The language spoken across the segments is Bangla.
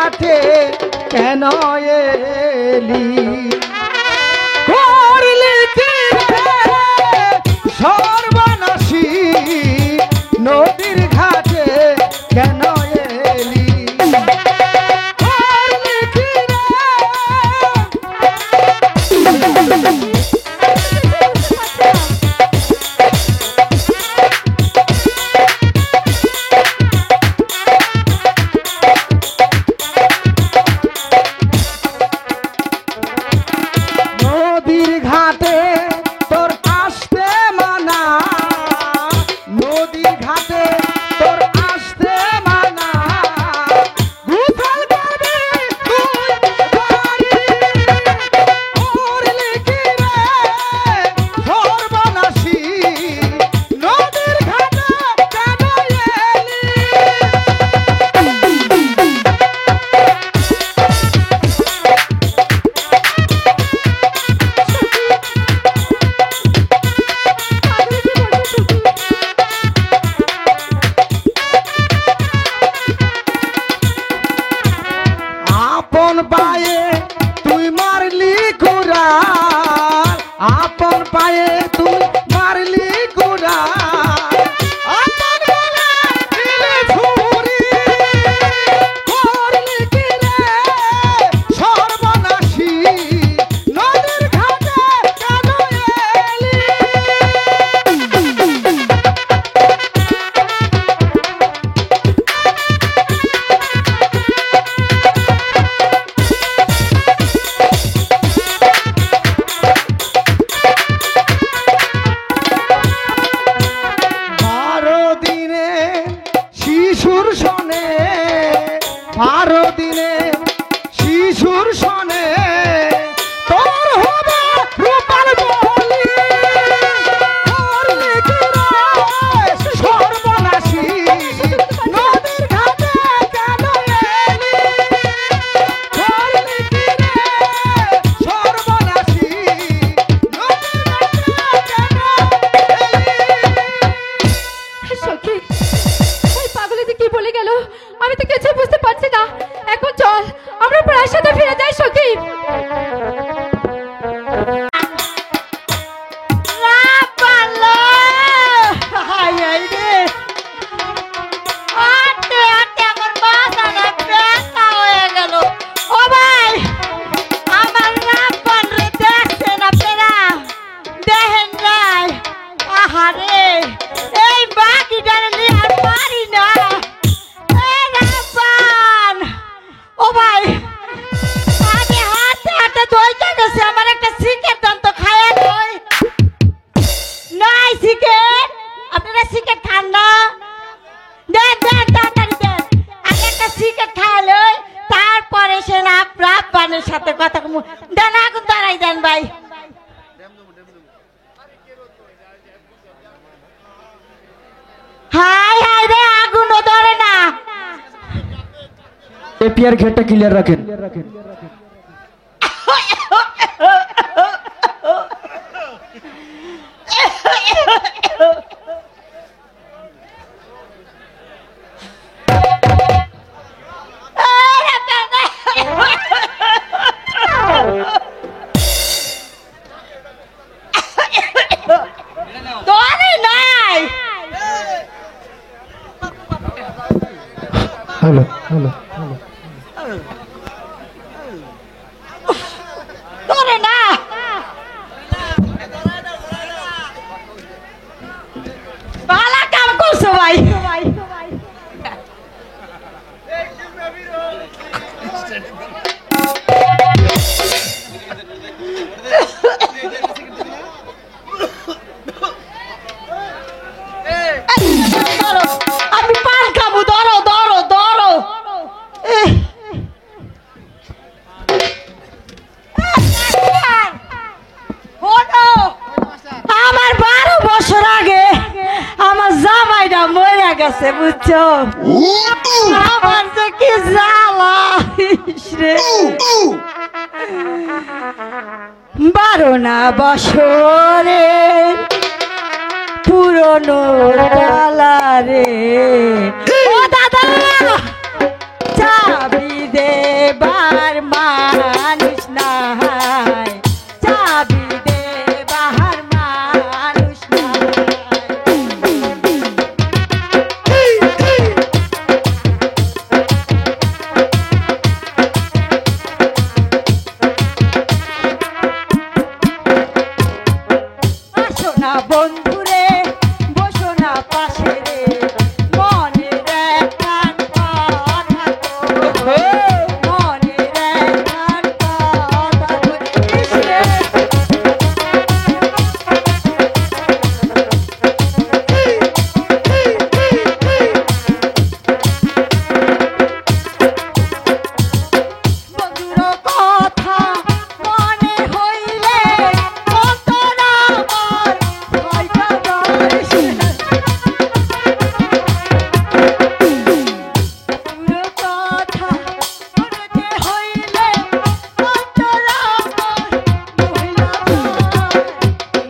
ঘাটে কেন এলি করলি কি রে সর্বনাশী নদীর ঘাটে কেন এলি করলি কি রে নদীর ঘাটে তোর আসতে মানা নদীর ঘাটে তোর আসতে মানা গোসল করবি তুই বাড়ি করলি কি রে সর্বনাশী নদীর ঘাটে কেন এলি আপন পায়ে তুই মারলি কুড়াল আপন পায়ে তুই মারলি কুড়াল আপন গলা দিলি ছুরি করলি কি রে সর্বনাশী নদীর ঘাটে কেন এলি শিশুর সনে 12 দিনে শিশুর সনে তোর হবে রূপার বলি করলি কি রে সর্বনাশী নদীর ঘাটে কেন এলি করলি কি রে সর্বনাশী নদীর ঘাটে কেন এলি সখী ওই পাগলিতে কি বলে গেল আমি তো কিছু বুঝতে পারছি না এখন চল আমরা প্রাসাদে ফিরে যাই সখী সাথে কথা দেন আগুন তারাই দেন ভাই হাই হাই রে আগুনও ধরে না এপিআর ঘেরটা ক্লিয়ার রাখেন ধরে নাই হ্যালো হ্যালো হ্যালো ধরে না ভালো কাম করছো ভাই আমি পান খাবো ধরো ধরো ধরো আমার 12 বছর আগে আমার জামাইটা মরে গেছে বুঝছো আমার যে কি জ্বালা রে 12 না বছরে পুরনো ডালা রে ও দাদা চাবি দেবার মানুষ নাই, চাবি দেবার মানুষ নাই। আসো না বন্ধুরে, বসো না পাশে রে, মনের একখান কথা কই, মনের একখান কথা কই। ইসরে বন্ধুর কথা মনে হইলে অন্তরা আমার ভয়টা বাড়ছে। বন্ধুর কথা মনে হইলে অন্তরা আমার ভয়টা বাড়ছে।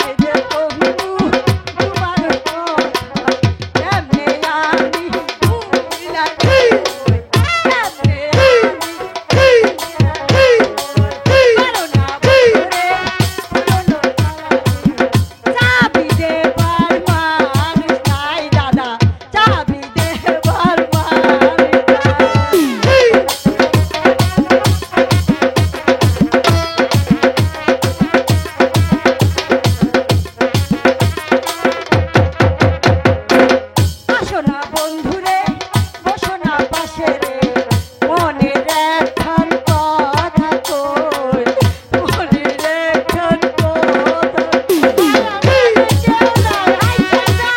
এই যে বন্ধু তোমার কথা কেমনে আমি ভুলিলা যাই, কেমনে চাবি দেবার মানুষ নাই দাদা, চাবি দেবার মানুষ নাই। আসো না বন্ধুরে, বসো না পাশে রে, মনের একখান কথা কই, মনের একখান কথা কই। কেউ নাই, আইসা যা,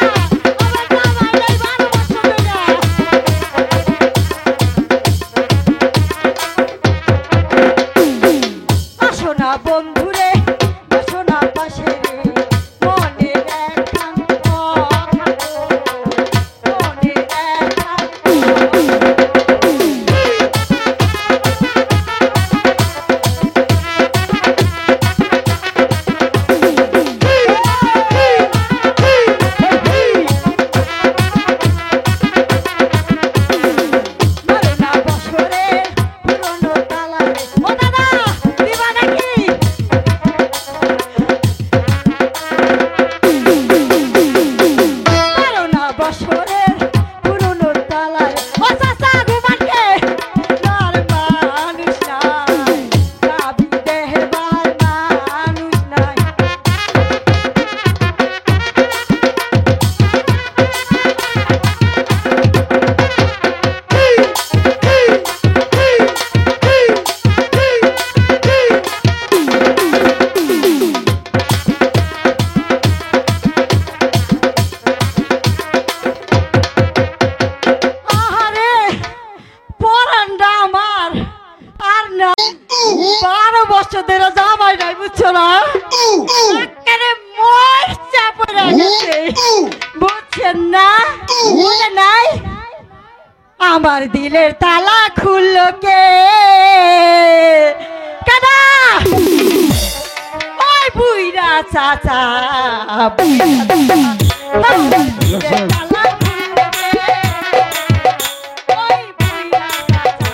আমার জামাই নাই 12 বছর ধইরা। আসো না বন্ধুরে, বসো না পাশে রে, মনের একখান কথা কই, মনের একখান কথা কই। মারো না বছরের পুরনো তালারে, ও দাদা দিবা নাকি? মারো না বছরের পুরনো তালারে, ও চাচা ঘুমানকে তার মানুষ নাই, চাবি দেবার মানুষ নাই। আহারে পরানটা আমার আর না 12 বছর ধরে জামাই নাই, বুঝছো না? একেবারে মরচা পড়ে গেছে, বুঝছেন না? মনে নাই আমার দিলের তালা খুললো কে? কাদা ওই বুইরা চাচা, বুইরা চাচা, আমার দিলের তালা খুললো কে? ওই বুইরা চাচা।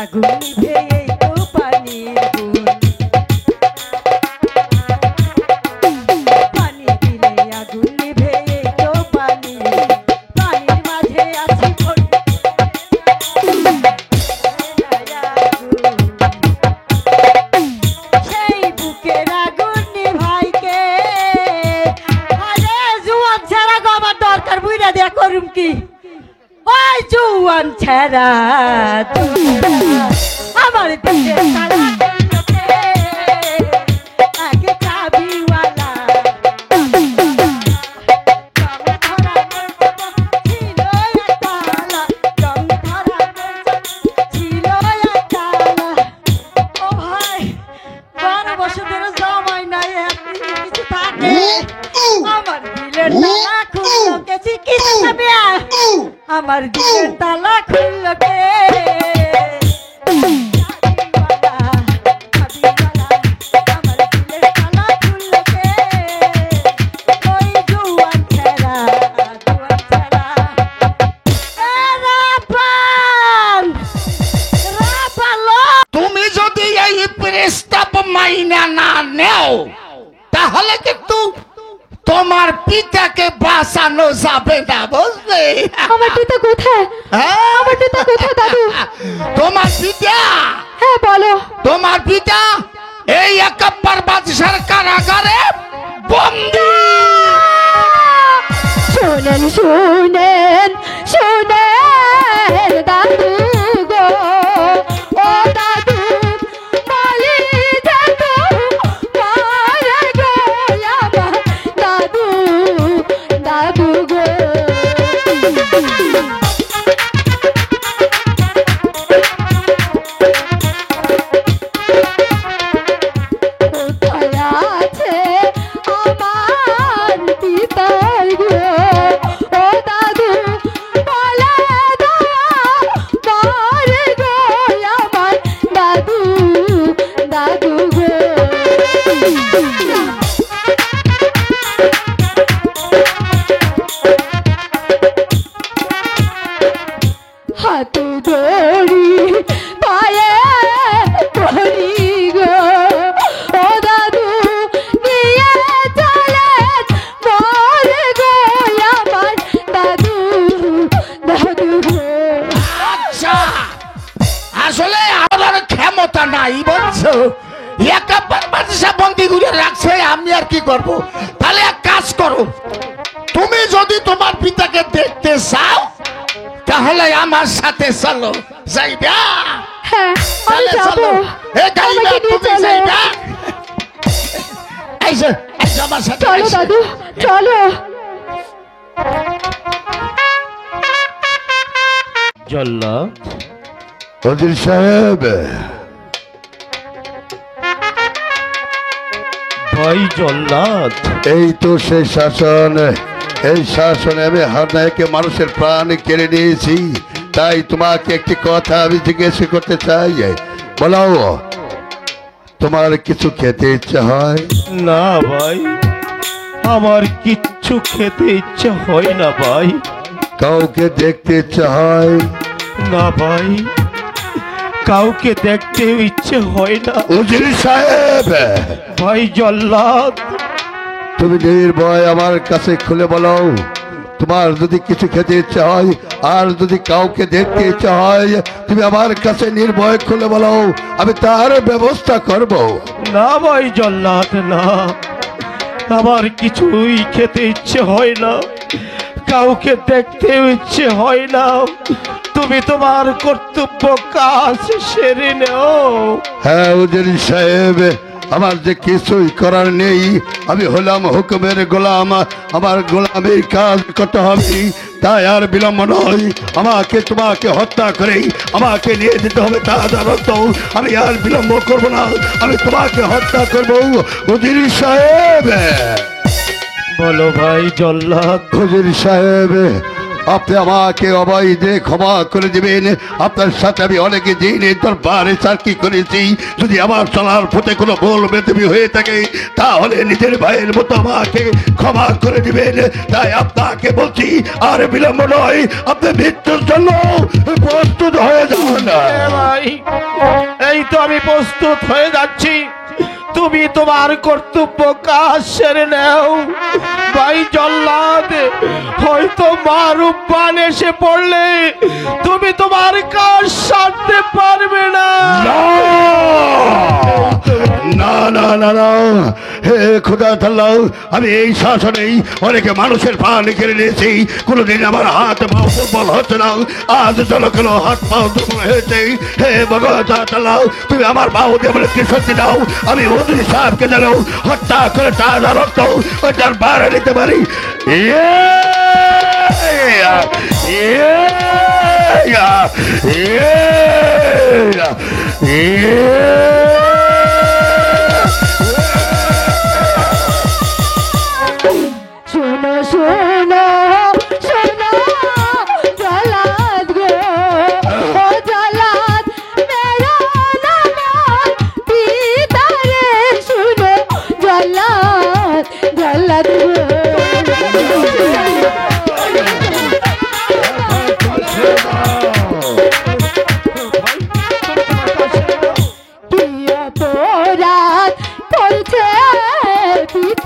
আগুন নিভে এই তো পানির গুণ, পানি দিলে আগুন নিভে এই তো পানির মাঝে আছি সেই বুকের আগুন নিভাইকে। আরে জুয়ান ছাড়া গো আমার দরকার, বুইরা দেয়া করুম কি? ওই জুয়ান ছাড়া আমার দিলে তালা খুললো কে? আগে চাবিওয়ালা আমার দিলের তালা খুললো কে? চিকিৎসা আমার দিলের তালা খুলল কে তুমি যদি এই প্রস্তাব মাইনা না নেও তাহলে কিন্তু তোমার পিতাকে বাঁচানো যাবে না, বুঝলে? আমার পিতা কোথায়? হ্যাঁ? আমার পিতা কোথায় দাদু? তোমার পিতা, হ্যাঁ বলো। তোমার পিতা এই একাব্বার বাদশার কারাগারে বন্দী। শোনেন শোনেন শোনেন দাদু গো, ও দাদু বলি দাদু মারে গো আমার দাদু, দাদু গো। কোথায় আছে আমার পিতা গো, ও দাদু বলে দাও মারে গো আমার দাদু, দাদু গো। হাতে ধরি পায়ে ধরি গো, ও দাদু নিয়ে চলেন মরে গো আমার দাদু, দাদু গো। আচ্ছা, আসলে আমার ক্ষমতা নাই বলছো, একাব্বার বাদশা বন্দী করে রাখছে, আমি আর কি করব? তাহলে এক কাজ করো, তুমি যদি তোমার পিতাকে দেখতে চাও তাহলে আমার সাথে চলো, যাইবা? হ্যাঁ আমি তাহলে যাবো, চলো। এ যাইবা, আমাকে নিয়ে তুমি চলো। যাইবা? আইসো, আইসো আমার সাথে, চলো আইসো। দাদু চলো। জল্লাদ, ওজির সাহেব, ভাই জল্লাদ, এই তো সেই শাসন। এই শাসনে আমি হারনায়কে মানুষের প্রাণ কেড়ে নিয়েছি। তাই তোমাকে একটি কথা আমি জিজ্ঞেস করতে চাই, বলো তোমার কিছু খেতে ইচ্ছে হয়? না ভাই, আমার কিচ্ছু খেতে ইচ্ছে হয় না ভাই। কাউকে দেখতে ইচ্ছে হয়? না ভাই, কাউকে দেখতেও ইচ্ছে হয় না। উজির সাহেব, ভাই জল্লাদ, তুমি নির্ভয় আমার কাছে খুলে বলো, তোমার যদি কিছু খেতে ইচ্ছে হয় আর যদি কাউকে দেখতে ইচ্ছে হয়, তুমি আমার কাছে নির্ভয় খুলে বলো, আমি তার ব্যবস্থা করব। না ভাই জল্লাদ, না, আমার কিছুই খেতে ইচ্ছে হয় না, কাউকে দেখতেও ইচ্ছে হয় না। তুমি তোমার কর্তব্য কাজ সেরে নেও। হ্যাঁ উজির সাহেব, আমার যে কিছুই করার নেই, আমি হলাম হুকুমের গোলাম, আমার গোলামের কাজ করতে হবে। তাই আর বিলম্ব নয়, আমাকে তোমাকে হত্যা করেই আমাকে নিয়ে যেতে হবে, তা জানো তো। আমি আর বিলম্ব করব না, আমি তোমাকে হত্যা করব উজির সাহেব। বলো ভাই জল্লাদ। হুজুর সাহেব, আপনি আমাকে অবৈধে ক্ষমা করে দিবেন। আপনার সাথে আমি অনেক দিন দরবারে চাকরি করেছি, যদি আমার চলার পথে কোনো ভুল বেদবি হয়ে থাকে তাহলে নিজের ভাইয়ের মতো আমাকে ক্ষমা করে দিবেন। তাই আপনাকে বলছি, আর বিলম্ব নয়, আপনি মৃত্যুর জন্য প্রস্তুত হয়ে যান। ভাই, এই তো আমি প্রস্তুত হয়ে যাচ্ছি, তুমি তোমার কর্তব্য কাজ সেরে নাও। ভাই জল্লাদ, হয়তো মারুব্বান এসে পড়লে তুমি তোমার কাজ সারতে পারবে না। না না না না, হে খোদা তাআলা, আমি এই শাসনেই অনেকে মানুষের প্রাণ কেড়ে নিয়েছি, কোনোদিন আমার হাত পা দুর্বল হচ্ছে না, আজ চলো কেন হাত পা দুর্বল হয়েছে। হে ভগবান তাআলা, তুমি আমার বাহু দিয়ে বলে কি শক্তি দাও, আমি হুজুর সাহেবকে যেন হত্যা করে তাজা রক্ত ওইটার বাইরে নিতে পারি। শোনো শোনো শোনো জল্লাদ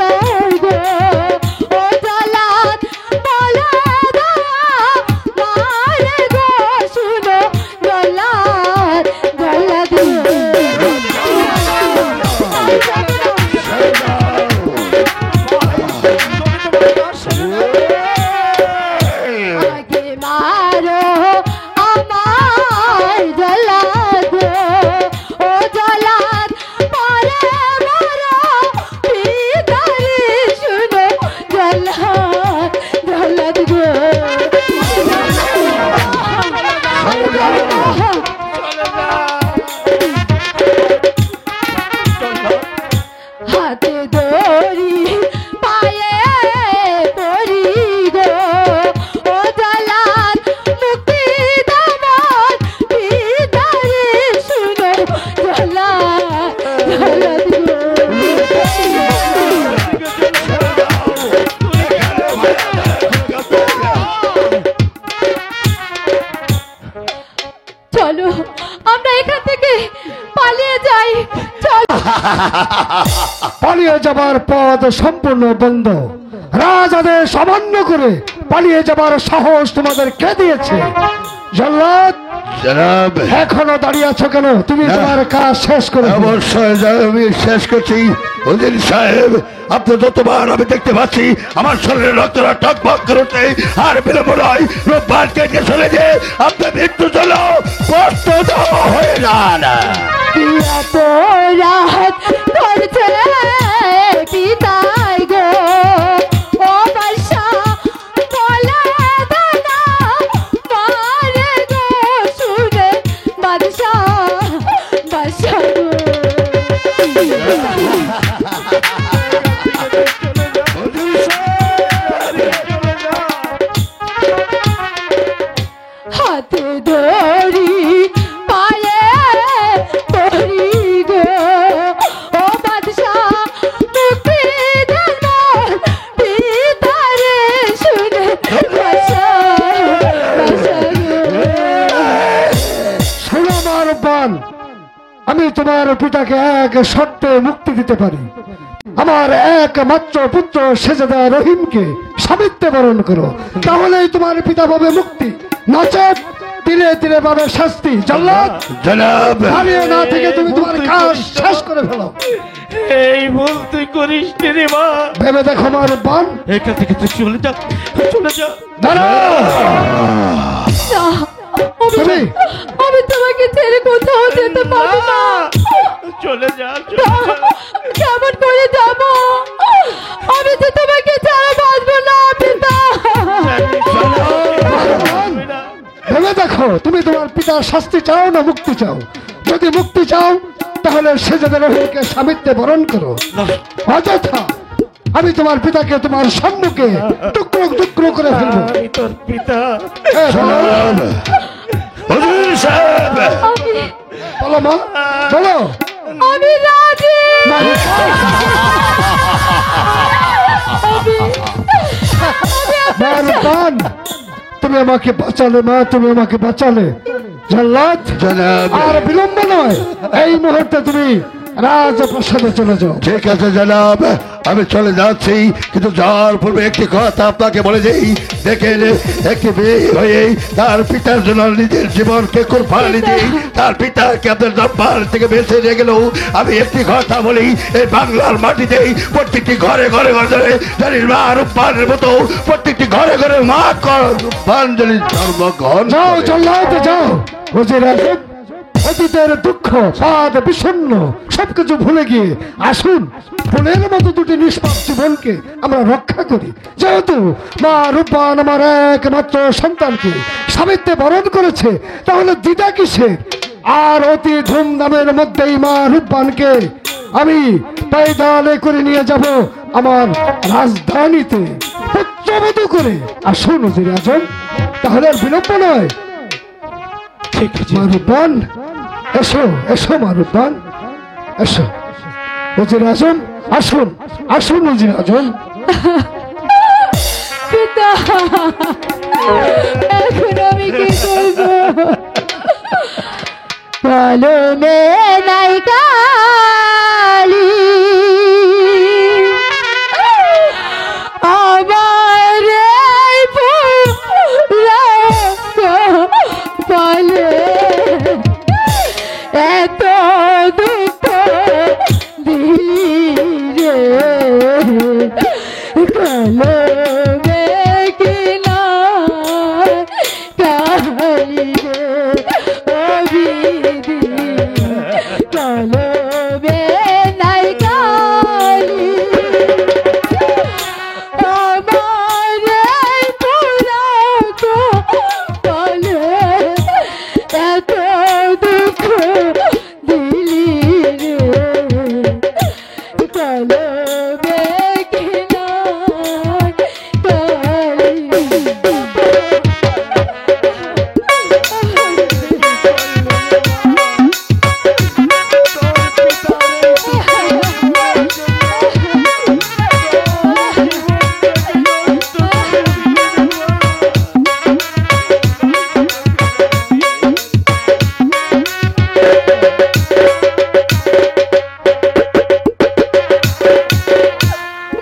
পিতার গো ও জলাদ বলে দাও মারে গো শুনো জলাদ জলাদ আগে মারো আমার জলাদ ও জলাদ পরে মারো পিতারে শুনো জলাদ জলাদ গো হাতে দড়ি পায়ে পড়ি গো ও জলাদ মুক্তি দামন পিতারে শুনো জলাদ জলাদ চলো আমরা এখান থেকে পালিয়ে যাই চলো পালিয়ে যাবার পথ সম্পূর্ণ বন্ধ। রাজাদের অমান্য করে পালিয়ে যাবার সাহস তোমাদের কে দিয়েছে? জল্লাদ, জনাব এখনো দাঁড়িয়ে আছো কেন? তুমি না। তোমার কাজ শেষ করে ফেলো। অবশ্যই আমি শেষ করছি। উজির সাহেব, আপনি যতবার আমি দেখতে পাচ্ছি আমার শরীরে রক্তরা টকবক করতে আর বিলম্ব নয়, রোববারকে যে চলে যে আপনি মৃত্যু জন্য প্রস্তুত হয়ে যান। অপরাধ করছে পিতাই গো ও বাদশা বলে দাও মারে গো শুনে বাদশা বাদশা গো হাতে ধরি পায়ে পড়ি গো ও বাদশা মুক্তি দামন পিতারে শুনে বাদশা বাদশা গো শোনো আমার বান, আমি তোমার পিতাকে এক শর্তে মুক্তি দিতে পারি। আমার একমাত্র পুত্র সেজদা রহিমকে স্বামিত্বে বরণ করো, তাহলেই তোমার পিতা পাবে মুক্তি, নচেত ধীরে ধীরে পাবে শাস্তি। জল্লাদ, জনাব দাঁড়িয়ে না থেকে তুমি তোমার কাজ শেষ করে ফেলো। এই ভুল তুই করিস নি রে মা। ভেবে দেখো আমার বান, এখান থেকে তুই চলে যা, চলে যা। দাঁড়াও। না, তুমি আমি তোমাকে ছেড়ে কোথাও যেতে পারবো না। চলে যা, চলে যা। কেমন করে যাব? আমি তো তোমাকে ছাড়া বাঁচবো না পিতা। ভেবে দেখো, তুমি তোমার পিতার শাস্তি চাও না মুক্তি চাও? যদি মুক্তি চাও তাহলে সেজদা রহিমকে স্বামিত্বে বরণ করো, অযথা আমি তোমার পিতাকে তোমার সম্মুখে টুকরো টুকরো করে ফেলবো। আমি তোর পিতা। জনাব হুজুর সাহেব, আমি বলো মা, বলো। আমি রাজি। বান, তুমি আমাকে বাঁচালে মা, তুমি আমাকে বাঁচালে। জল্লাদ, জনাব আর বিলম্ব নয়, এই মুহূর্তে তুমি রাজপ্রাসাদে চলে যাও। ঠিক আছে জনাব, আমি চলে যাচ্ছি, কিন্তু যাওয়ার পূর্বে একটি কথা আপনাকে বলে যাই। দেখেন, একটি মেয়ে হয়ে তার পিতার জন্য নিজের জীবনকে কোরবানি দিয়ে তার পিতাকে আপনার দরবার থেকে বেঁচে নিয়ে গেল। আমি একটি কথা বলি, এই বাংলার মাটিতে প্রত্যেকটি ঘরে ঘরে ঘরে জানিস মা রূপবানের মতো প্রত্যেকটি ঘরে ঘরে মা রূপবান জানি জন্মগ্রহণ যাও করে। জল্লাদ, যাও। ওজির আজম, অতীতের দুঃখ সাদ বিষণ্ণ সবকিছু ভুলে গিয়ে আসুন, ফুলের মতো দুটি নিষ্পাপ জীবনকে আমরা রক্ষা করি। যেহেতু মা রূপবান আমার একমাত্র সন্তানকে স্বামিত্বে বরণ করেছে, তাহলে দ্বিধা কিসের? আর অতি ধুমধামের মধ্যেই মা রূপবানকে আমি পায়দানে করে নিয়ে যাব আমার রাজধানীতে পুত্রবধূ করে। আসুন ওজির আজম, তাহলে আর বিলম্ব নয়। ঠিক আছে। মারুবান, এসো এসো মারুবান, এসো। ওজির আজম, আসুন আসুন ওজির আজম। পিতা, এখন আমি কি করবো? পালনে নাই কালি এত দুঃখ দিলি রে কলমে কিনা কালি রে ও বিধি কলমে নাই কালি আমার পুরাত বলে এত দুঃখ দিলি রে কলমে কিনা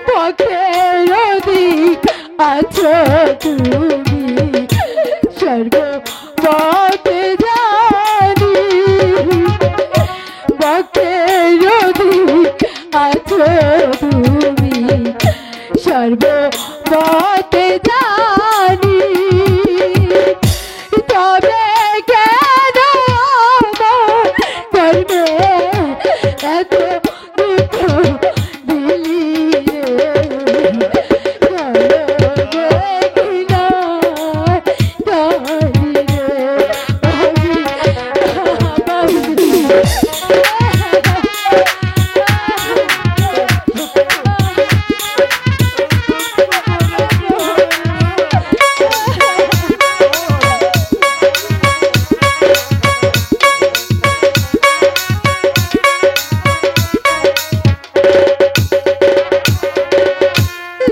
পথের দিক আছো তুমি সর্বপথে জানি পথের দিক আছো তুমি সর্বপথে জানি তবে কেন আমার কর্মে এত দুঃখ দিলি রে কলমে কিনা কালি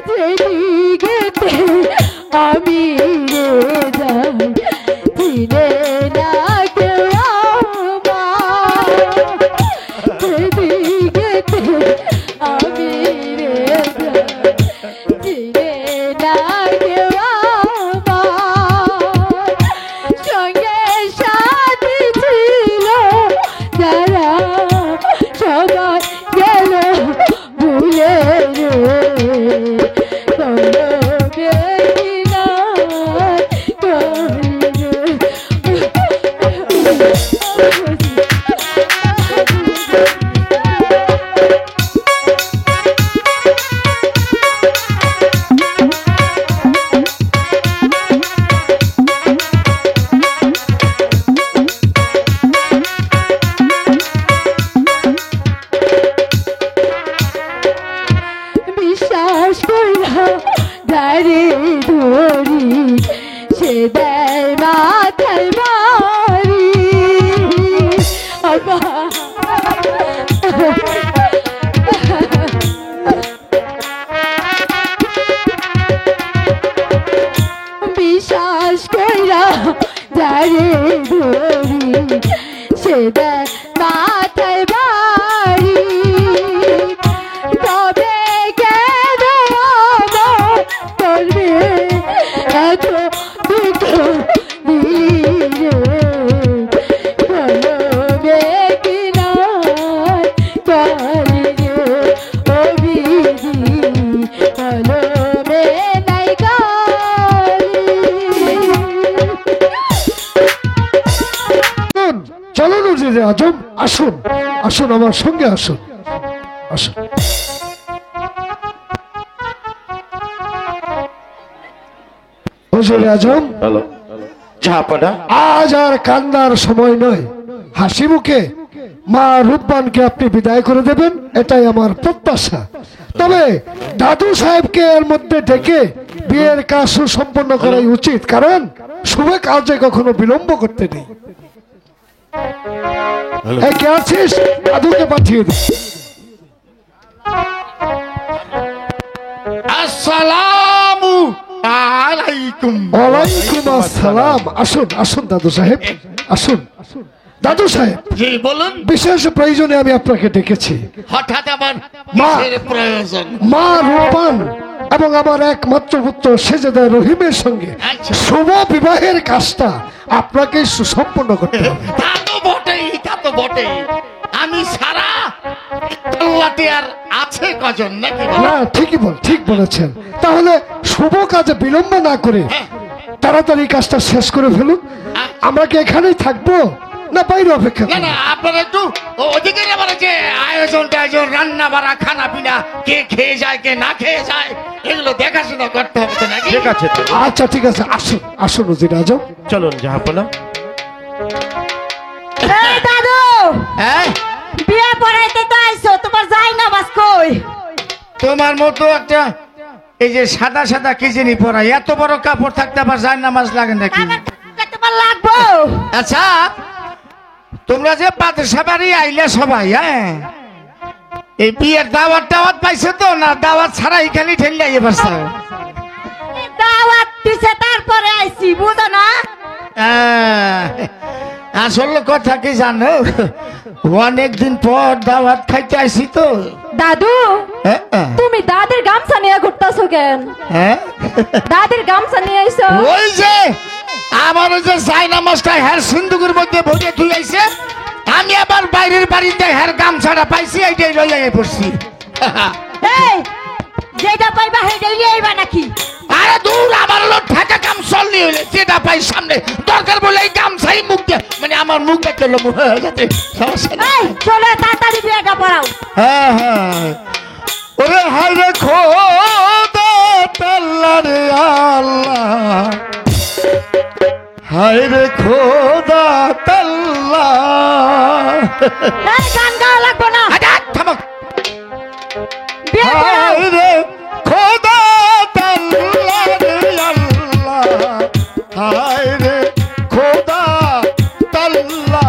যেদিকেতে আমি রে যাই চিনে না কেউ আমার যেদিকেতে আমি রে যাই চিনে না কেউ আমার সঙ্গে সাথী ছিল যারা সবাই গেল ভুলে রে কলমে কিনা কালি বিশ্বাস কইরা দাঁড়ি ধরি সে দেয় মাথায় বাড়ি বিশ্বাস কইরা দাঁড়ি ধরি সে দেয় মাথায় বাড়ি তবে কেন আমার করবে এত দুঃখ দিলি রে কলমে কিনা কালি রে ও বিধি কলমে নাই কালি চলুন উজিরে আজম, আসুন আসুন আমার সঙ্গে আসুন আসুন। উজিরে আজম, হ্যালো ঝাপাটা আজ আর কান্নার সময় নয়, হাসি মুখে মা রূপবানকে আপনি বিদায় করে দেবেন, এটাই আমার প্রত্যাশা। তবে দাদু সাহেবকে এর মধ্যে ডেকে বিয়ের কাজ সুসম্পন্ন করাই উচিত, কারণ শুভ কাজে কখনো বিলম্ব করতে নেই। এই কে আছিস? দাদুকে পাঠিয়ে দে। আসসালামু আলাইকুম। ওয়ালাইকুম আসসালাম। আসুন আসুন দাদু সাহেব, আসুন। দাদু সাহেব, জি বলুন। বিশেষ প্রয়োজনে আমি আপনাকে ডেকেছি। হঠাৎ আবার মা। কিসের প্রয়োজন? মা রূপবান এবং আমার একমাত্র পুত্র সেজদা রহিমের সঙ্গে আচ্ছা। শুভ বিবাহের কাজটা আপনাকে সুসম্পন্ন করতে হবে। তা তো বটেই, তা তো বটে, আমি সারা আল্লাহতে আর আছে কজন নাকি বলো? না ঠিক বলেছেন। তাহলে শুভ কাজে বিলম্ব না করে তাড়াতাড়ি কাজটা শেষ করে ফেলুন। আমরা কি এখানেই থাকবো না বাইরে অপেক্ষা না করবো? না, আপনারা একটু ওদিকে আবার যে আয়োজন টায়োজন, রান্না বাড়া, খানা পিনা, কে খেয়ে যায় কে না খেয়ে যায়, এগুলো দেখাশোনা করতে হবে তো নাকি? ঠিক আছে তো, আচ্ছা ঠিক আছে, আসুন আসুন উজির আজম। চলুন জাহাপনা। এই দাদু, হ্যাঁ, বিয়ে পড়াইতে তো আইছো, তোমার যাই না বাস কই? তোমার মতো একটা এই যে সাদা সাদা কি জিনিস পরা, এত বড় কাপড় থাকতে আবার যায় নামাজ লাগে নাকি? আমার টাকা তোমার লাগবো? আচ্ছা, তোমরা যে বাদশা বাড়ি আইলে সবাই, হ্যাঁ, এই বিয়ের দাওয়াত পাইছো তো না দাওয়াত ছাড়াই খালি ঠেলে আইয়ে পারছো? দাওয়াত দিছে তারপরে আইছি, বুঝো না? আসল কথা কি জানো, অনেকদিন পর দাওয়াত খাইতে আইছি তো। দাদু, হ্যাঁ, তুমি দাদের গামছা নিয়ে ঘুরতেছো কেন? হ্যাঁ, দাদের গামছা নিয়ে আইছো? ওই যে আমার ওই যে জায়না মাস্টার হ্যার সিন্ধুকের মধ্যে ভরে তুই আইছে, আমি আবার বাইরের বাড়িতে হ্যার গামছাটা পাইছি, এইটাই লই আইয়ে পড়ছি। এই যেটা পাইবা হেডে নিয়ে আইবা নাকি? আরে দূর, আমার হলো ঠেকা কাম চলনি হইলে যেটা পাই সামনে দরকার বলে এই গামছাই মুখ দিয়ে, মানে আমার মুখ দেখতে লোম হয়ে যাতে সমস্যা নেই। এই চলে তাড়াতাড়ি বিয়েটা পড়াও। হ্যাঁ হ্যাঁ, ওরে হায় রে খোদা তাল্লা রে আল্লাহ, হায় রে খোদা তাল্লা। এই গান গাওয়া লাগবো না, আচ্ছা থামো। বিয়ে পড়াও। হায় রে খোদা তাল্লা রে আল্লাহ, হায় রে খোদা তাল্লা।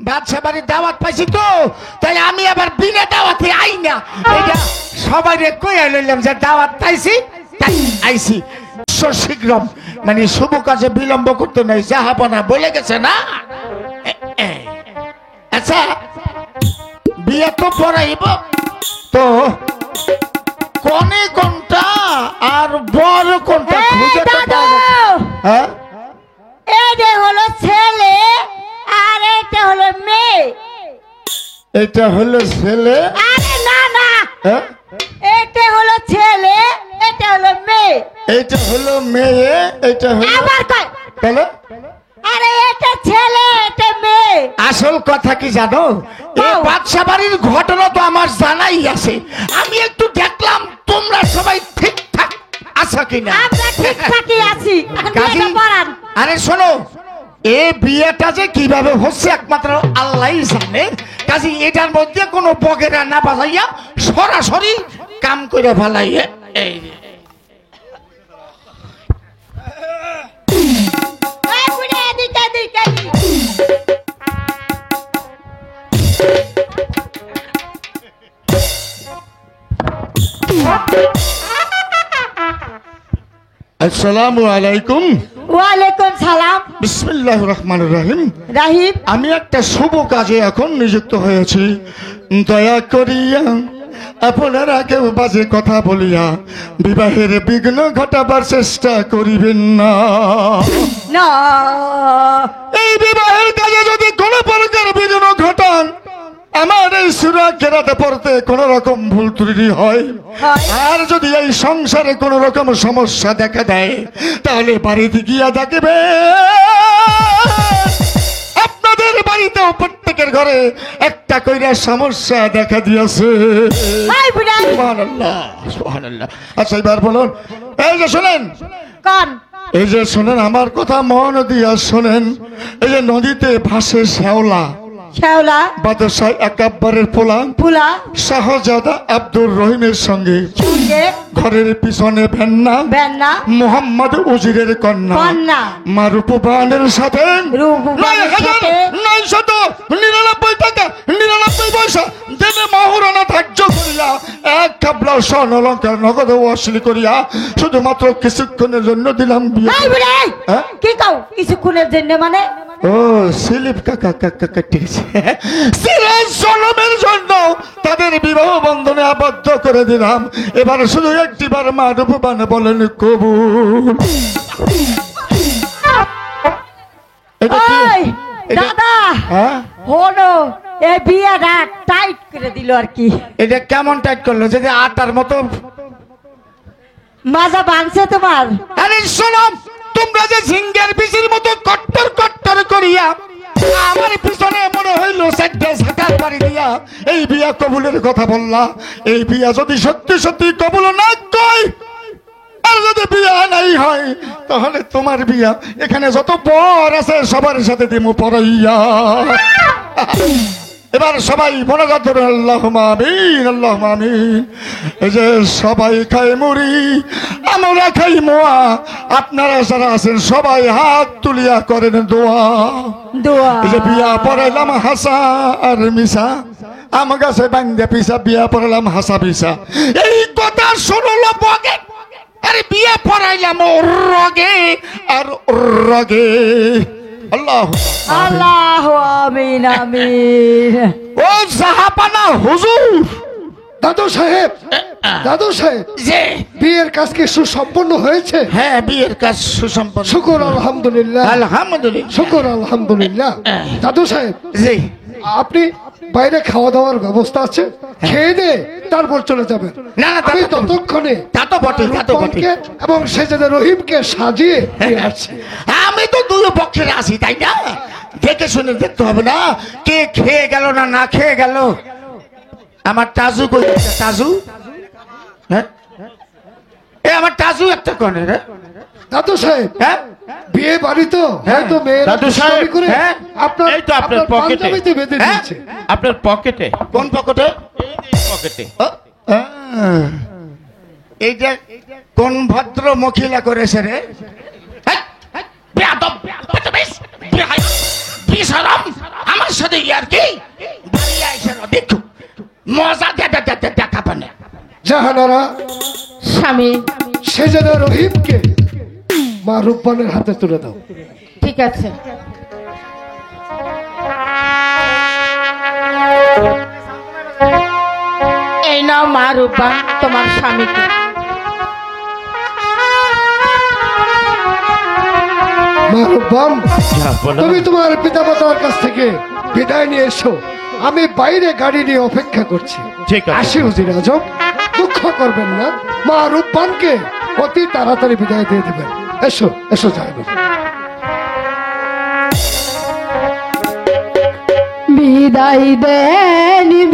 বাদশা বাড়ির দাওয়াত পাইছি তো, তাই আমি আবার বিনা দাওয়াতে আই না, এটা সবাই কইয়া লইলাম যে দাওয়াত পাইছি তাই আইছি। শীঘ্রম মানে শুভ কাজে বিলম্ব করতে নাই, জাহাপনা বলে গেছে না। আচ্ছা, বিয়ে তো পড়াইব তো, কনে কোনটা আর বড় কোনটা এই খুঁজে তো দাদু, পাওয়া যাচ্ছে। হ্যাঁ, এইটা হলো ছেলে আর এইটা হলো মেয়ে। এটা হলো ছেলে, আরে না না, হ্যাঁ, এইটা হলো ছেলে, এটা হলো মেয়ে। এইটা হলো মেয়ে, এটা হলো আবার কয়, তাহলে আরে এটা ছেলে এটা মেয়ে। আসল কথা কি জানো, এই বল। বাদশা বাড়ির ঘটনা তো আমার জানাই আছে, আমি একটু দেখলাম তোমরা সবাই ঠিকঠাক আছো কিনা। আমরা ঠিকঠাকই আছি, এখন কাজী, বিয়েটা পড়ান। আরে শোনো, এই বিয়েটা যে কিভাবে হচ্ছে একমাত্র আল্লাহই জানে। কাজী এটার মধ্যে কোনো বগেরা না বাজাইয়া সরাসরি কাম করে ফেলাইয়ে এই এই বুড়ি, এদিকে, এদিকে, এদিকে। আসসালামু আলাইকুম। ওয়ালাইকুম সালাম। বিসমিল্লাহির রহমানির রহিম। রাহিব, আমি একটা শুভ কাজে এখন নিযুক্ত হয়েছি, দয়া করিয়া আপনারা কেউ বাজে কথা বলিয়া বিবাহের বিঘ্ন ঘটাবার চেষ্টা করিবেন না। না এই বিবাহের কাজে যদি কোনো প্রকার বিঘ্ন ঘটান, আমার এই সূরা কেরাতে পড়তে কোন রকম ভুল ত্রুটি হয়, আর যদি এই সংসারে কোন রকম সমস্যা দেখা দেয়, তাহলে বাড়িতে গিয়া দেখবে আপনাদের বাড়িতে এমনিতেও প্রত্যেকের ঘরে একটা কইরা সমস্যা দেখা দিয়েছে। এই বুড়া সুবহানাল্লাহ, সুবহানাল্লাহ। আচ্ছা এবার বলুন, এই যে শোনেন, কোন এই যে শোনেন, আমার কথা মন দিয়া শোনেন। এই যে নদীতে ভাসে শ্যাওলা, শেওলা বাদশাহ একাব্বারের পোলা ফুলা শাহজাদা আব্দুর রহিমের সঙ্গে সঙ্গে ঘরের পিছনে ভেন্না বেন্না মোহাম্মদ উজিরের কন্যা কন্যা মারুপুবানের সাথে রূপবানের সাথে 999 টাকা 99 পয়সা দেবে মহারণা ধার্য করিয়া এক কাবলা স্বর্ণ অলঙ্কার নগদ ওয়াসিল করিয়া শুধুমাত্র কিছুক্ষণের জন্য দিলাম বিয়ে। এই বুড়া হ্যাঁ? কি কও কিছুক্ষণের জন্য মানে ও সিলিপ কাকা কাকা কাটিয়েছে সিরাজ জনমের জন্য তাদের বিবাহ বন্ধনে আবদ্ধ করে দিলাম। এবার শুধু একটিবার মারুপুবান বলেন কবুল। এটা কি? ওই এটা- দাদা হ্যাঁ? হলো এই বিয়েটা টাইট করে দিল আর কি এটা কেমন টাইট করলো যদি আটার মতো? মাজা বাঁধছে তোমার আরে শোনো, তোমরা যে ঝিঙ্গের বীজের মতো কট্টর কট্টর করিয়া আমার পিছনে মনে হইল সেটা ঝাঁটার বাড়ি দিয়া এই বিয়া কবুলের কথা বললা। এই বিয়া যদি সত্যি সত্যি কবুল না কই, আর যদি বিয়া নাই হয়, তাহলে তোমার বিয়া এখানে যত বর আছে সবার সাথে দিমু পড়াইয়া। এবার সবাই মনোজাত ধরুন, আল্লাহুম্মা আমিন, আল্লাহুম্মা আমিন। এই যে সবাই খায় মুড়ি, আমরা খাই মোয়া, আপনারা যারা আছেন সবাই হাত তুলিয়া করেন দোয়া। দোয়া এই যে বিয়া পড়াইলাম হাসা আর মিশা, আমার কাছে বান্ধে পিসা বিয়া পড়াইলাম হাসা পিসা। এই কথা শুনলো বগে, আরে বিয়া পড়াইলাম ওর রগে আর ওর রগে। আল্লাহ আল্লাহ আমিন আমিন ও জাহাপানা হুজুর। দাদু সাহেব, দাদু সাহেব, যে বিয়ের কাজ কি সুসম্পন্ন হয়েছে? হ্যাঁ, বিয়ের কাজ সুসম্পন্ন। শুকর আলহামদুলিল্লাহ, আলহামদুলিল্লাহ। শুকর আলহামদুলিল্লাহ। দাদু সাহেব, জি, আপনি বাইরে খাওয়া দাওয়ার ব্যবস্থা আছে, খেয়ে দে তারপর চলে যাবেন। না, না, তা আমি তো- ততক্ষণে তা তো বটে, তা তো বটে। রূপবানকে এবং সেজাদা রহিমকে সাজিয়ে দিয়ে আসছি। আমি তো দুই পক্ষের আছি, তাই না? দেখে শুনে দেখতে হবে না কে খেয়ে গেল না না খেয়ে গেল। আমার টাজু কই গেছে? টাজু, হ্যাঁ, এ আমার টাজু একটা কোনে রে? দাদু সাহেব, হ্যাঁ, বিয়ে বাড়ি তো হয়তো মেয়েরা দাদু সাহেব, দুষ্টামি করে হ্যাঁ, আপনার এই তো আপনার আপনার পকেটে। পাঞ্জাবিতে বেঁধে হ্যাঁ? দিয়েছে। আপনার পকেটে, কোন পকেটে? পকেটে। এইটা কোন ভদ্র মহিলা করেছে রে? হেই, হেই, বেয়াদব, বদতমিজ, বেহায়া, বেশরম, আমার সাথে ইয়ার কি? বাড়ি আইসা দেখো মজা দেখা পানে। জাহানারা, স্বামী, সেজাদা রহিমকে মা রূপবানের হাতে তুলে দাও। ঠিক আছে। এই নাও মা রূপবান তোমার স্বামীকে। মা রূপবান, বলো। তুমি তোমার পিতামাতার কাছ থেকে বিদায় নিয়ে এসো, আমি বাইরে গাড়ি নিয়ে অপেক্ষা করছি। ঠিক আছে। আসি হুজুর আজম, দুঃখ করবেন না, মা রূপবানকে অতি তাড়াতাড়ি বিদায় দিয়ে দেবেন। এসো এসো, যাই বিদায় দেন